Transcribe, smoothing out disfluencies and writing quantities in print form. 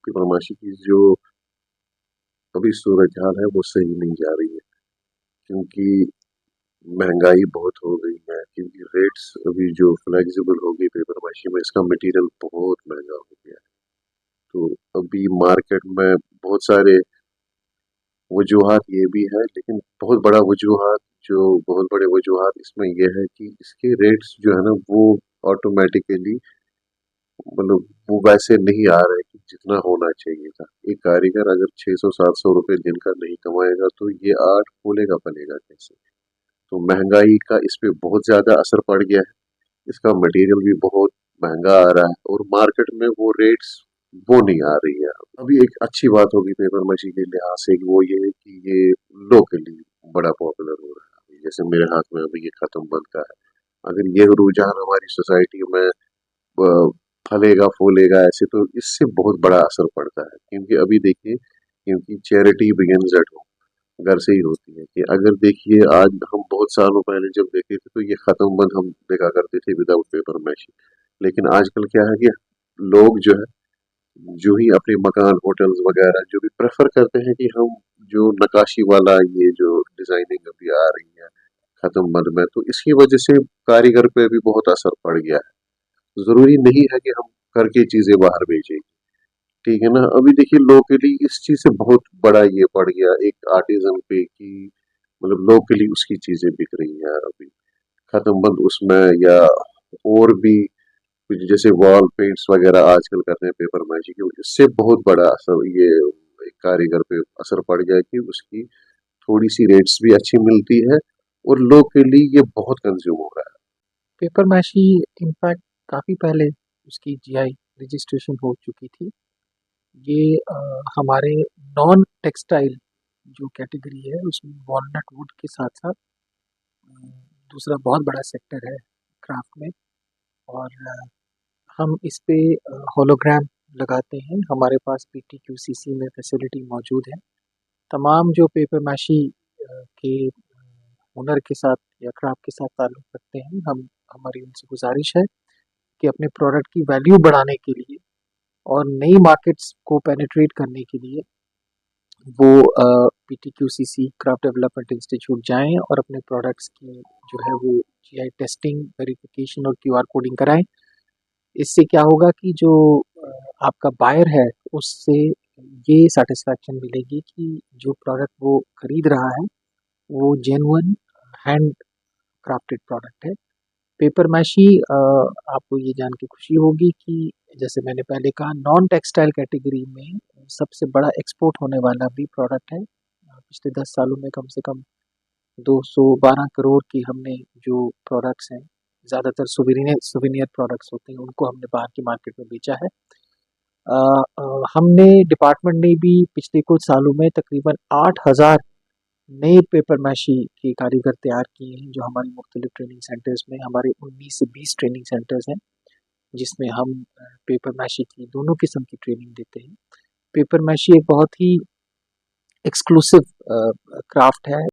पेपरमाशी की जो अभी सूरत हाल है वो सही नहीं जा रही है, क्योंकि महंगाई बहुत हो गई है, क्योंकि रेट्स अभी जो फ्लेक्सिबल हो गई पेपरमाशी में, इसका मटेरियल बहुत महंगा हो गया है। तो अभी मार्केट में बहुत सारे वजूहात ये भी है, लेकिन बहुत बड़े वजूहात इसमें ये है कि इसके रेट्स जो है ना वो ऑटोमेटिकली, मतलब वो वैसे नहीं आ रहे कि जितना होना चाहिए था। एक कारीगर अगर 600-700 रुपए दिन का नहीं कमाएगा तो ये आर्ट फूलेगा फलेगा कैसे? तो महंगाई का इस पे बहुत ज्यादा असर पड़ गया है। इसका मटेरियल भी बहुत महंगा आ रहा है और मार्केट में वो रेट्स वो नहीं आ रही है। अभी एक अच्छी बात होगी पेपर मशीन के लिहाज से कि वो ये है कि ये लोकली बड़ा पॉपुलर हो रहा है। जैसे मेरे हाथ में अभी ये खत्म बंद का है। अगर ये रुझान हमारी सोसाइटी में अ, फलेगा फूलेगा ऐसे, तो इससे बहुत बड़ा असर पड़ता है। क्योंकि अभी देखिए, क्योंकि चैरिटी बिगिंस एट होम, घर से ही होती है। कि अगर देखिए, आज हम बहुत सालों पहले जब देखे थे तो ये खत्म बंद हम देखा करते थे विदाउट पेपर मैशी। लेकिन आजकल क्या है कि लोग जो है, जो ही अपने मकान होटल्स वगैरह जो भी प्रेफर करते हैं कि हम जो नकाशी वाला ये जो डिजाइनिंग अभी आ रही है खत्म बंद में, तो इसकी वजह से कारीगर पे भी बहुत असर पड़ गया है। जरूरी नहीं है कि हम करके चीजें बाहर भेजें। ठीक है ना? अभी देखिए, लोकली इस चीज से बहुत बड़ा ये पड़ गया एक आर्टिजन पे कि मतलब लोकली उसकी चीजें बिक रही है अभी खत्म बंद उसमें, या और भी कुछ जैसे वॉल पेंट्स वगैरह आजकल कर रहे हैं पेपर मैची के, इससे बहुत बड़ा असर ये एक कारीगर पे असर पड़ गया कि उसकी थोड़ी सी रेट्स भी अच्छी मिलती है और लोकली ये बहुत कंज्यूम हो रहा है। पेपर मैशी इनफैक्ट काफ़ी पहले उसकी जीआई रजिस्ट्रेशन हो चुकी थी। ये हमारे नॉन टेक्सटाइल जो कैटेगरी है उसमें वॉलनट वुड के साथ साथ दूसरा बहुत बड़ा सेक्टर है क्राफ्ट में। और हम इस पे होलोग्राम लगाते हैं। हमारे पास पीटीक्यूसीसी में फैसिलिटी मौजूद है। तमाम जो पेपर मैशी के हुनर के साथ या क्राफ्ट के साथ ताल्लुक़ रखते हैं, हम हमारी उनसे गुज़ारिश है कि अपने प्रोडक्ट की वैल्यू बढ़ाने के लिए और नई मार्केट्स को पेनिट्रेट करने के लिए वो पीटीक्यूसीसी क्राफ्ट डेवलपमेंट इंस्टीट्यूट जाएं और अपने प्रोडक्ट्स की जो है वो जीआई टेस्टिंग, वेरिफिकेशन और क्यूआर कोडिंग कराएं। इससे क्या होगा कि जो आपका बायर है उससे ये सेटिस्फैक्शन मिलेगी कि जो प्रोडक्ट वो खरीद रहा है वो जेन्युइन हैंड क्राफ्टेड प्रोडक्ट है। पेपर मैशी आपको ये जान के खुशी होगी कि जैसे मैंने पहले कहा, नॉन टेक्सटाइल कैटेगरी में सबसे बड़ा एक्सपोर्ट होने वाला भी प्रोडक्ट है। पिछले 10 सालों में कम से कम 212 करोड़ की हमने जो प्रोडक्ट्स हैं, ज़्यादातर सुवेनियर प्रोडक्ट्स होते हैं, उनको हमने बाहर की मार्केट में बेचा है। हमने डिपार्टमेंट ने भी पिछले कुछ सालों में तकरीबन 8,000 नए पेपर मैशी के कारीगर तैयार किए हैं, जो हमारे मुख्तलिफ ट्रेनिंग सेंटर्स में, हमारे 19 से 20 ट्रेनिंग सेंटर्स हैं, जिसमें हम पेपर मैशी की दोनों किस्म की ट्रेनिंग देते हैं। पेपर मैशी एक बहुत ही एक्सक्लूसिव क्राफ्ट है।